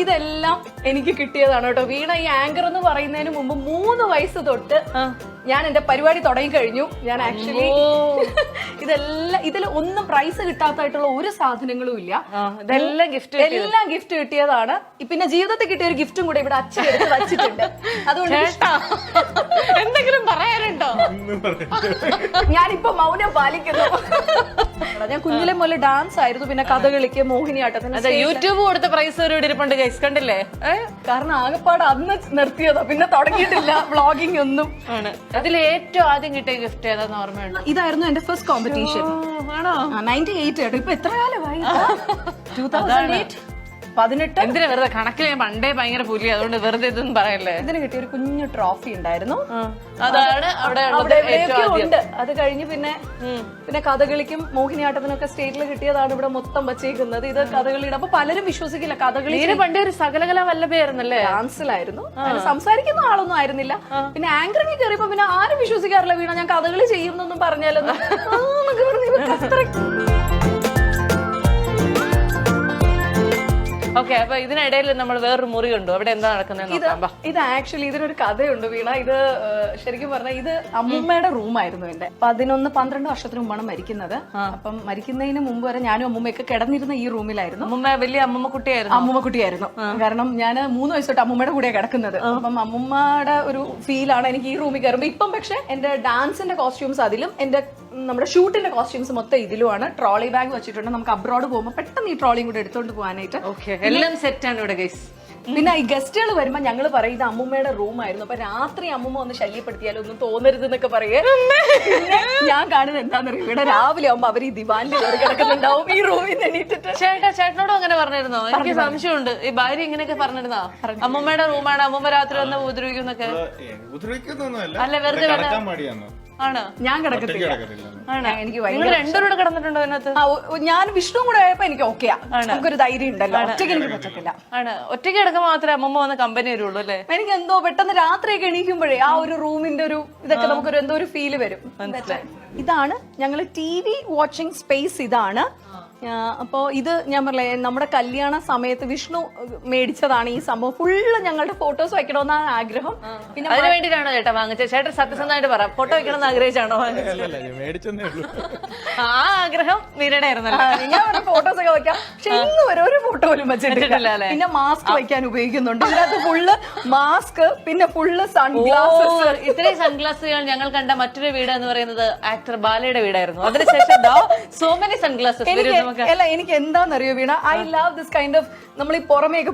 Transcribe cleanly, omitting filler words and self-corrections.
ഇതെല്ലാം എനിക്ക് കിട്ടിയതാണ് കേട്ടോ. വീണ ഈ ആങ്കർ എന്ന് പറയുന്നതിന് മുമ്പ് 3 വയസ്സ് തൊട്ട് ഞാൻ എന്റെ പരിപാടി തുടങ്ങി കഴിഞ്ഞു. ഞാൻ ആക്ച്വലി ഇതെല്ലാം ഇതിൽ ഒന്നും പ്രൈസ് കിട്ടാത്തായിട്ടുള്ള ഒരു സാധനങ്ങളും ഇല്ല. ഇതെല്ലാം ഗിഫ്റ്റ് കിട്ടിയതാണ്. പിന്നെ ജീവിതത്തിൽ കിട്ടിയ ഒരു ഗിഫ്റ്റും കൂടെ ഇവിടെ അച്ഛൻ എടുത്ത് വച്ചിട്ടുണ്ട്. അതുകൊണ്ട് എന്തെങ്കിലും പറയാനുണ്ടോ? ഞാനിപ്പോ മൗനം പാലിക്കുന്നു. ഞാൻ കുഞ്ഞിലെ മുതൽ ഡാൻസ് ആയിരുന്നു, പിന്നെ കഥകളിക്ക്, മോഹിനിയാട്ടത്തിന്. യൂട്യൂബ് കൊടുത്ത പ്രൈസ് ഒരു ഇരിപ്പുണ്ട് ഗൈസ്, കണ്ടില്ലേ? കാരണം ആകെപ്പാട് അന്ന് നിർത്തിയതാ, പിന്നെ തുടങ്ങിയിട്ടില്ല വ്ളോഗിംഗ് ഒന്നും. അതിൽ ഏറ്റവും ആദ്യം കിട്ടിയ ഗിഫ്റ്റ് ഏതാന്ന് ഓർമ്മയുണ്ട്? ഇതായിരുന്നു എന്റെ ഫസ്റ്റ് കോമ്പറ്റീഷൻ. ആണോ? 98 കേട്ടോ. ഇപ്പൊ എത്ര കാലമായി? 2008. 18. എന്തിനാ വെറുതെ കണക്കിൽ ഞാൻ പണ്ടേ ഭയങ്കര പുലി, അതുകൊണ്ട് വെറുതെ ഇതൊന്നും പറയല്ലേ. ഇതിന് കിട്ടിയ ഒരു കുഞ്ഞു ട്രോഫി ഉണ്ടായിരുന്നു. അതാണ് അവിടെ ഉണ്ട്. അത് കഴിഞ്ഞ് പിന്നെ കഥകളിക്കും മോഹിനിയാട്ടത്തിനൊക്കെ സ്റ്റേറ്റിൽ കിട്ടിയതാണ് ഇവിടെ മൊത്തം വച്ചേക്കുന്നത്. ഇത് കഥകളിയുടെ. അപ്പൊ പലരും വിശ്വസിക്കില്ല കഥകളി. പണ്ടേ ഒരു സകലകല വല്ലഭയായിരുന്നല്ലേ? ഡാൻസിലായിരുന്നു. സംസാരിക്കുന്ന ആളൊന്നും ആയിരുന്നില്ല. പിന്നെ ആങ്കറിംഗ് കയറിയപ്പോ പിന്നെ ആരും വിശ്വസിക്കാറില്ല വീണ ഞാൻ കഥകളി ചെയ്യുന്നൊന്നും പറഞ്ഞാലൊന്നും. ഓക്കെ, അപ്പൊ ഇതിനിടയിൽ നമ്മൾ വേറൊരു മുറി ഉണ്ടോ? അവിടെ എന്താ നടക്കുന്നത്? ഇത് ആക്ച്വലി ഇതിനൊരു കഥയുണ്ട് വീണ. ഇത് ശരിക്കും പറഞ്ഞാൽ ഇത് അമ്മൂമ്മയുടെ റൂമായിരുന്നു എന്റെ. 11-12 വർഷത്തിന് മുമ്പാണ് മരിക്കുന്നത്. അപ്പം മരിക്കുന്നതിന് മുമ്പ് വരെ ഞാനും അമ്മൂമ്മയൊക്കെ കിടന്നിരുന്ന ഈ റൂമിലായിരുന്നു. അമ്മൂമ്മ വലിയ അമ്മൂമ്മക്കുട്ടിയായിരുന്നു. കാരണം ഞാൻ 3 വയസ്സ് തൊട്ട് അമ്മൂമ്മയുടെ കൂടെയാണ് കിടക്കുന്നത്. അപ്പം അമ്മൂമ്മയുടെ ഒരു ഫീലാണ് എനിക്ക് ഈ റൂമിൽ കയറുമ്പോൾ. ഇപ്പം പക്ഷെ എന്റെ ഡാൻസിന്റെ കോസ്റ്റ്യൂംസ് അതിലും നമ്മുടെ ഷൂട്ടിന്റെ കോസ്റ്റ്യൂംസ് മൊത്തം ഇതിലുമാണ്. ട്രോളി ബാഗ് വെച്ചിട്ടുണ്ട്. നമുക്ക് അബ്രോഡ് പോകുമ്പോൾ പെട്ടെന്ന് ഈ ട്രോളിയും കൂടെ എടുത്തോണ്ട് പോകാനായിട്ട്. എല്ലാം സെറ്റ് ആണ് ഇവിടെ ഗൈസ്. പിന്നെ ഈ ഗസ്റ്റുകൾ വരുമ്പോ ഞങ്ങൾ പറയും ഇത് അമ്മൂമ്മയുടെ റൂമായിരുന്നു, അപ്പൊ രാത്രി അമ്മൂമ്മ ഒന്ന് ശല്യപ്പെടുത്തിയാലും ഒന്നും തോന്നരുത് എന്നൊക്കെ പറയേ. ഞാൻ കാണുന്നത് എന്താണെന്നറിയും, ഇവിടെ രാവിലെ ആവുമ്പോ അവർ ഈ ദിവാനിൽ കയറി കിടക്കുന്നുണ്ടാവും ഈ റൂമിൽ എണീറ്റിട്ട്. ചേട്ടനോടും അങ്ങനെ പറഞ്ഞിരുന്നോ? എനിക്ക് സംശയമുണ്ട്. ഈ ഭാര്യ ഇങ്ങനെയൊക്കെ പറഞ്ഞിരുന്നോ? അമ്മൂമ്മയുടെ റൂമാണ്, അമ്മൂമ്മ രാത്രി വന്ന് ഉപദ്രവിക്കുന്നൊക്കെ. അല്ല, വെറുതെ ആണ്. ഞാൻ കിടക്കത്തില്ല. എനിക്ക് രണ്ടുപേരും കിടന്നിട്ടുണ്ടോ അതിനകത്ത്? ഞാൻ വിഷ്ണു കൂടെ ആയപ്പോ എനിക്ക് ഓക്കെയാ. നമുക്കൊരു ധൈര്യം ഉണ്ടല്ലോ. ഒറ്റയ്ക്ക് എനിക്ക് പറ്റത്തില്ല. ഒറ്റയ്ക്ക് കിടക്കുമ്പോൾ മാത്രമേ അമ്മമ്മ വന്ന് കമ്പനി വരുള്ളൂ അല്ലേ? എനിക്ക് എന്തോ പെട്ടെന്ന് രാത്രിയൊക്കെ എണീക്കുമ്പോഴേ ആ ഒരു റൂമിന്റെ ഒരു ഇതൊക്കെ നമുക്കൊരു എന്തോ ഒരു ഫീല് വരും. ഇതാണ് ഞങ്ങൾ TV വാച്ചിങ് സ്പേസ്. ഇതാണ്. അപ്പോ ഇത് ഞാൻ പറഞ്ഞേ നമ്മുടെ കല്യാണ സമയത്ത് വിഷ്ണു മേടിച്ചതാണ് ഈ സംഭവം. ഫുള്ള് ഞങ്ങളുടെ ഫോട്ടോസ് വെക്കണമെന്നാണ് ആഗ്രഹം. പിന്നെ അതിന് വേണ്ടിയിട്ടാണോ ചേട്ടാ വാങ്ങിച്ചത്? ചേട്ടൻ സത്യസന്ധമായിട്ട് പറ, ഫോട്ടോ വെക്കണമെന്ന് ആഗ്രഹിച്ചാണോ വാങ്ങിച്ചത്? ആ ആഗ്രഹം വീരയുടെ ആയിരുന്നല്ലോ. ഞാൻ ഫോട്ടോസ് ഒക്കെ വെക്കാം, പക്ഷെ ഇന്ന് വരെ ഒരു ഫോട്ടോ പോലും വെച്ചിട്ടില്ല. പിന്നെ മാസ്ക് വയ്ക്കാൻ ഉപയോഗിക്കുന്നുണ്ട്. ഇതിനകത്ത് ഫുള്ള് മാസ്ക്, പിന്നെ ഫുള്ള് സൺഗ്ലാസസ്. ഇത്രയും സൺഗ്ലാസുകൾ ഞങ്ങൾ കണ്ട മറ്റൊരു വീട് എന്ന് പറയുന്നത് ആക്ടർ ബാലയുടെ വീടായിരുന്നു. അതിനുശേഷം സോ മെനി സൺഗ്ലാസസ്. അല്ല, എനിക്ക് എന്താണെന്നറിയോ Veena, I love this kind of നമ്മൾ ഈ പുറമേക്ക്